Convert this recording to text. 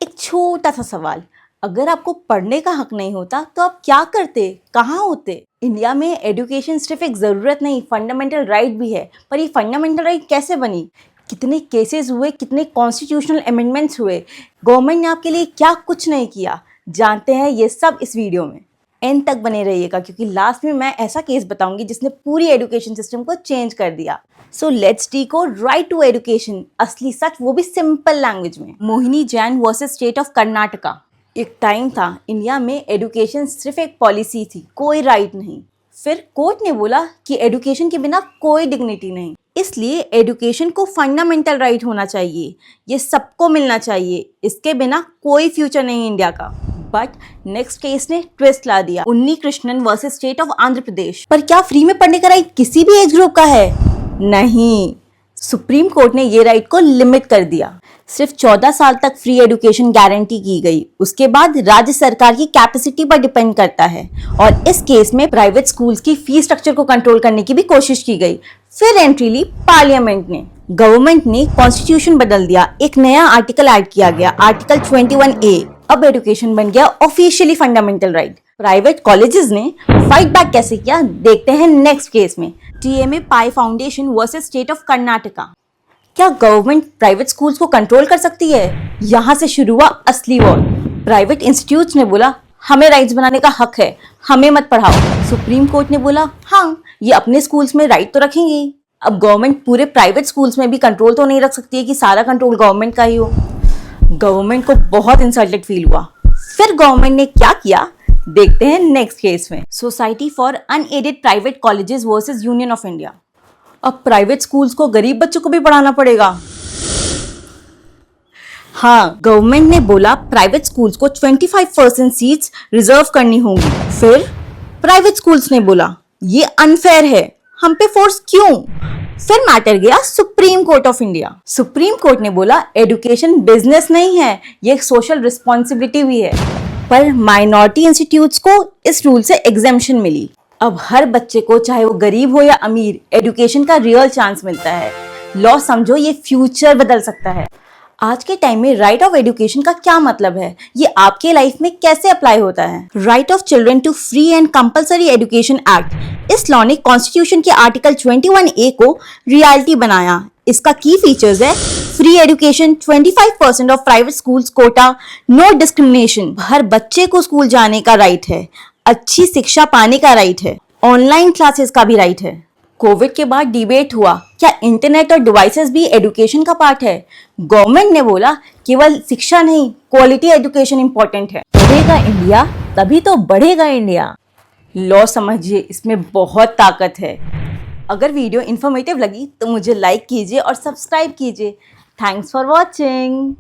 एक छोटा सा सवाल, अगर आपको पढ़ने का हक नहीं होता तो आप क्या करते, कहाँ होते? इंडिया में एजुकेशन सिर्फ एक ज़रूरत नहीं, फंडामेंटल राइट भी है। पर ये फंडामेंटल राइट कैसे बनी? कितने केसेस हुए, कितने कॉन्स्टिट्यूशनल अमेंडमेंट्स हुए, गवर्नमेंट ने आपके लिए क्या कुछ नहीं किया? जानते हैं ये सब इस वीडियो में। एंड तक बने रहिएगा क्योंकि लास्ट में मैं ऐसा केस बताऊंगी जिसने पूरी एजुकेशन सिस्टम को चेंज कर दिया। So let's decode right to education, असली सच, वो भी सिंपल लैंग्वेज में। Mohini Jain versus state of Karnataka. एक टाइम था इंडिया में एजुकेशन सिर्फ एक पॉलिसी थी, कोई राइट नहीं। फिर कोर्ट ने बोला कि एजुकेशन के बिना कोई डिग्निटी नहीं, इसलिए एजुकेशन को फंडामेंटल राइट होना चाहिए, ये सबको मिलना चाहिए, इसके बिना कोई फ्यूचर नहीं इंडिया का। बट नेक्स्ट केस ने ट्विस्ट ला दिया, Unni Krishnan versus state of Andhra Pradesh. पर क्या फ्री में पढ़ने का राइट किसी भी एज ग्रुप का है? नहीं, सुप्रीम कोर्ट ने ये राइट को लिमिट कर दिया। सिर्फ 14 साल तक फ्री एजुकेशन गारंटी की गई, उसके बाद राज्य सरकार की कैपेसिटी पर डिपेंड करता है। और इस केस में प्राइवेट स्कूल्स की फीस स्ट्रक्चर को कंट्रोल करने की भी कोशिश की गई। फिर एंट्री ली पार्लियामेंट ने, गवर्नमेंट ने कॉन्स्टिट्यूशन बदल दिया, एक नया आर्टिकल ऐड किया गया, आर्टिकल 21A। अब एजुकेशन बन गया officially fundamental right. Private colleges ने फाइट बैक कैसे किया देखते हैं नेक्स्ट केस में। TMA pi foundation versus state of Karnataka. क्या गवर्नमेंट प्राइवेट स्कूल्स को कंट्रोल कर सकती है? यहाँ से शुरू हुआ असली वॉर। प्राइवेट इंस्टीट्यूट्स ने बोला हमें राइट्स बनाने का हक है, हमें मत पढ़ाओ। सुप्रीम कोर्ट ने बोला हाँ, ये अपने स्कूल्स में राइट तो रखेंगे। अब गवर्नमेंट पूरे प्राइवेट स्कूल्स में भी कंट्रोल तो नहीं रख सकती है कि सारा कंट्रोल गवर्नमेंट का ही हो। गवर्नमेंट को बहुत इंसल्टेड फील हुआ। फिर गवर्नमेंट ने क्या किया देखते हैं नेक्स्ट केस में। Society for unaided private colleges versus union of India. अब प्राइवेट स्कूल्स को गरीब बच्चों को भी पढ़ाना पड़ेगा। हाँ, गवर्नमेंट ने बोला प्राइवेट स्कूल्स को 25% सीट्स रिजर्व करनी होंगी। फिर प्राइवेट स्कूल्स ने बोला ये अनफेयर है, हम पे फोर्स क्यों? फिर मैटर गया supreme court of India. Supreme court ने बोला एजुकेशन बिजनेस नहीं है, ये एक सोशल रिस्पॉन्सिबिलिटी भी है। पर माइनॉरिटी इंस्टीट्यूट्स को इस रूल से एग्जेम्पशन मिली। अब हर बच्चे को, चाहे वो गरीब हो या अमीर, एजुकेशन का रियल चांस मिलता है। लॉ समझो ये फ्यूचर बदल सकता है। आज के टाइम में राइट ऑफ एजुकेशन का क्या मतलब है, ये आपके लाइफ में कैसे अप्लाई होता है? Right of children to free and compulsory education act, इस लॉ ने कॉन्स्टिट्यूशन के आर्टिकल 21A को रियलिटी बनाया। इसका की फीचर्स है free education, 25% of private schools quota, no discrimination, हर बच्चे को स्कूल जाने का राइट है, अच्छी शिक्षा पाने का राइट है, ऑनलाइन क्लासेस का भी राइट है। कोविड के बाद डिबेट हुआ क्या इंटरनेट और डिवाइसेस भी एजुकेशन का पार्ट है? गवर्नमेंट ने बोला केवल शिक्षा नहीं, क्वालिटी एजुकेशन इंपॉर्टेंट है। बढ़ेगा इंडिया तभी तो बढ़ेगा इंडिया। लॉ समझिए, इसमें बहुत ताकत है। अगर वीडियो इन्फॉर्मेटिव लगी तो मुझे लाइक कीजिए और सब्सक्राइब कीजिए। Thanks for watching.